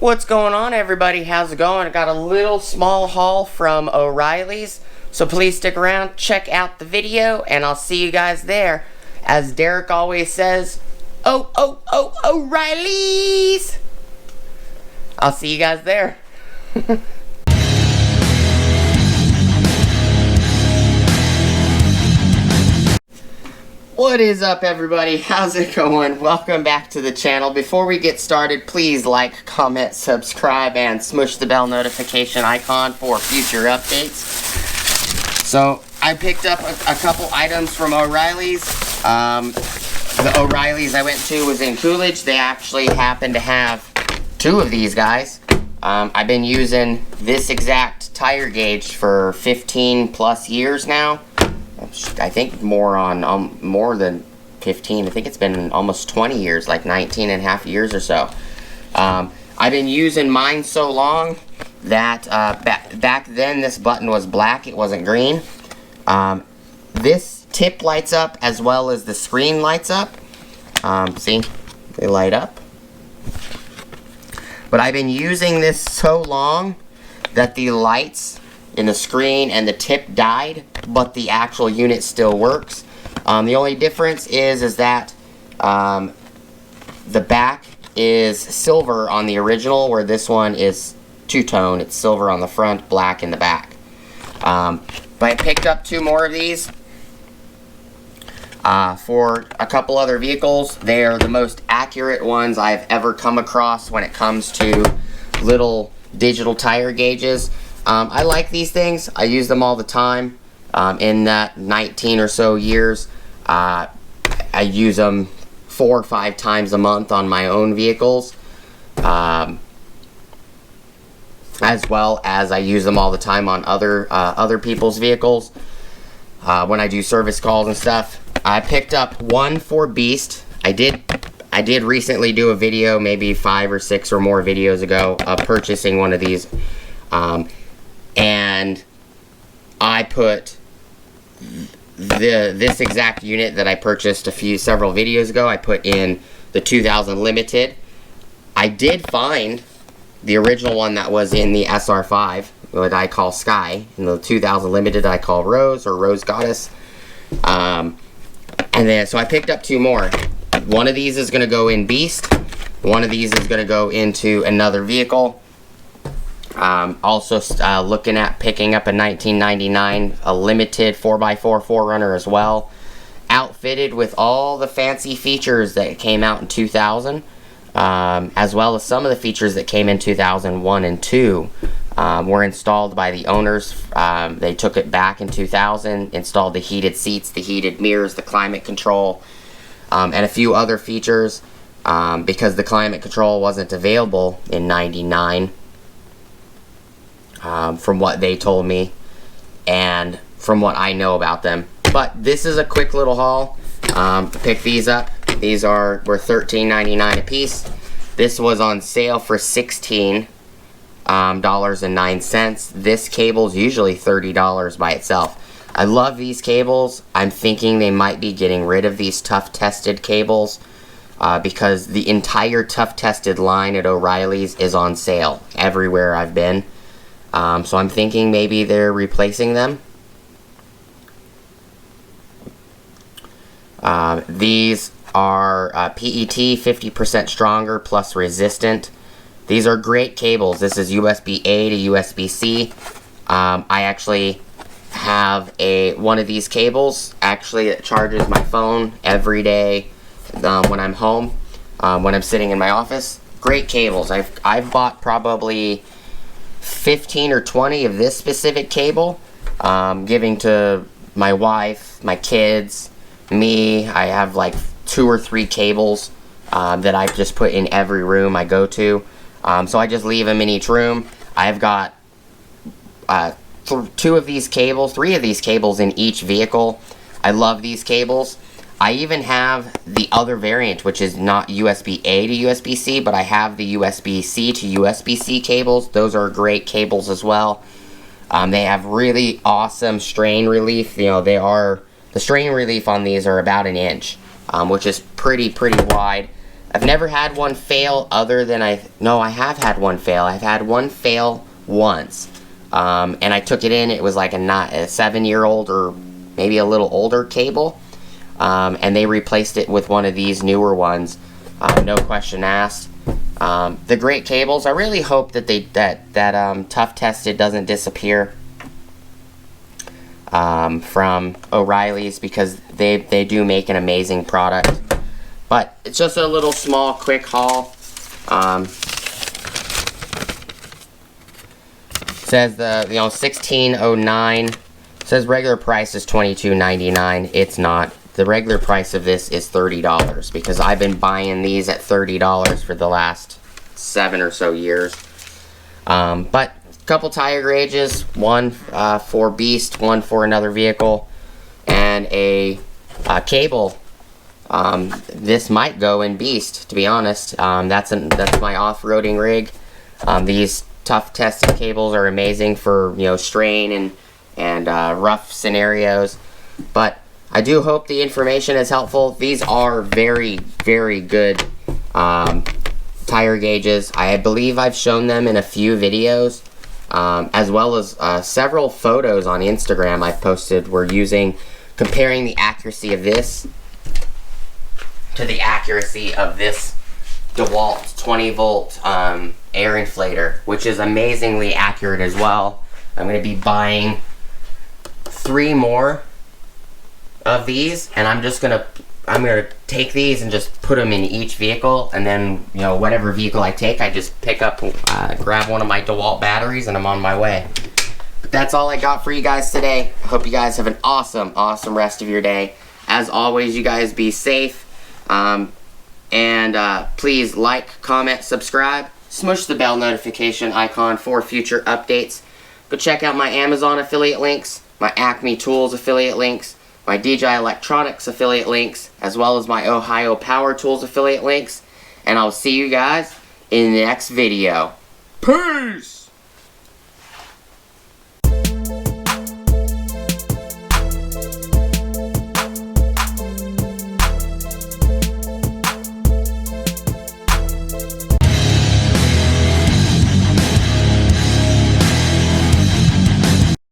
What's going on, everybody? How's it going? I got a little small haul from O'Reilly's, so please stick around, check out the video, and I'll see you guys there. As Derek always says, O'Reilly's! I'll see you guys there. What is up, everybody? How's it going? Welcome back to the channel. Before we get started, please like, comment, subscribe, and smush the bell notification icon for future updates. So, I picked up a couple items from O'Reilly's. The O'Reilly's I went to was in Coolidge. They actually happen to have two of these guys. I've been using this exact tire gauge for 15 plus years now. I think more than 15. I think it's been almost 20 years, like 19 and a half years or so. I've been using mine so long that back then this button was black, it wasn't green. This tip lights up as well as the screen lights up. See, they light up. But I've been using this so long that the lights in the screen and the tip died, but the actual unit still works. The only difference is that the back is silver on the original, where this one is two-tone. It's silver on the front, black in the back. But I picked up two more of these for a couple other vehicles. They are the most accurate ones I've ever come across when it comes to little digital tire gauges. I like these things. I use them all the time. In that 19 or so years, I use them 4 or 5 times a month on my own vehicles, as well as I use them all the time on other people's vehicles when I do service calls and stuff. I picked up one for Beast. I did recently do a video, maybe 5 or 6 or more videos ago, of purchasing one of these. And I put this exact unit that I purchased several videos ago. I put in the 2000 Limited. I did find the original one that was in the SR5, what I call Sky, and the 2000 Limited I call Rose, or Rose Goddess. And then so I picked up two more. One of these is going to go in Beast. One of these is going to go into another vehicle. Also looking at picking up a 1999 a limited 4x4 4Runner as well, outfitted with all the fancy features that came out in 2000, as well as some of the features that came in 2001 and 2 were installed by the owners. They took it back in 2000, installed the heated seats, the heated mirrors, the climate control, and a few other features, because the climate control wasn't available in 99. From what they told me and from what I know about them. But this is a quick little haul. Pick these up. These were $13.99 a piece. This was on sale for $16.09. This cable's usually $30 by itself. I love these cables. I'm thinking they might be getting rid of these tough tested cables, because the entire tough tested line at O'Reilly's is on sale everywhere I've been. So I'm thinking maybe they're replacing them. These are PET 50% stronger plus resistant. These are great cables. This is USB-A to USB-C. I actually have one of these cables. Actually, it charges my phone every day when I'm home, when I'm sitting in my office. Great cables. I've bought probably 15 or 20 of this specific cable, giving to my wife, my kids, me. I have like 2 or 3 cables that I just put in every room I go to. So I just leave them in each room. I've got 3 of these cables in each vehicle. I love these cables. I even have the other variant, which is not USB-A to USB-C, but I have the USB-C to USB-C cables. Those are great cables as well. They have really awesome strain relief. You know, the strain relief on these are about 1 inch, which is pretty wide. I've never had one fail other than no, I have had one fail. I've had one fail once. And I took it in, it was like a 7-year-old or maybe a little older cable. And they replaced it with one of these newer ones. No question asked. The great cables, I really hope that that Tough Tested doesn't disappear from OReillys, because they do make an amazing product. But it's just a little small quick haul. Says the 1609, says regular price is $22.99. It's not. The regular price of this is $30, because I've been buying these at $30 for the last 7 or so years. But a couple tire gauges, one for Beast, one for another vehicle, and a cable. This might go in Beast, to be honest. That's my off-roading rig. These Tough Tested cables are amazing for strain and rough scenarios. But I do hope the information is helpful. These are very, very good tire gauges. I believe I've shown them in a few videos, as well as several photos on Instagram I've posted. We're comparing the accuracy of this to the accuracy of this DeWalt 20-volt air inflator, which is amazingly accurate as well. I'm going to be buying 3 more of these, and I'm gonna take these and just put them in each vehicle, and then whatever vehicle I take, I just pick up, grab one of my DeWalt batteries, and I'm on my way. But that's all I got for you guys today. I hope you guys have an awesome rest of your day. As always, you guys be safe. Please like, comment, subscribe, smush the bell notification icon for future updates. Go check out my Amazon affiliate links, my Acme Tools affiliate links, my DJI Electronics affiliate links, as well as my Ohio Power Tools affiliate links. And I'll see you guys in the next video. Peace!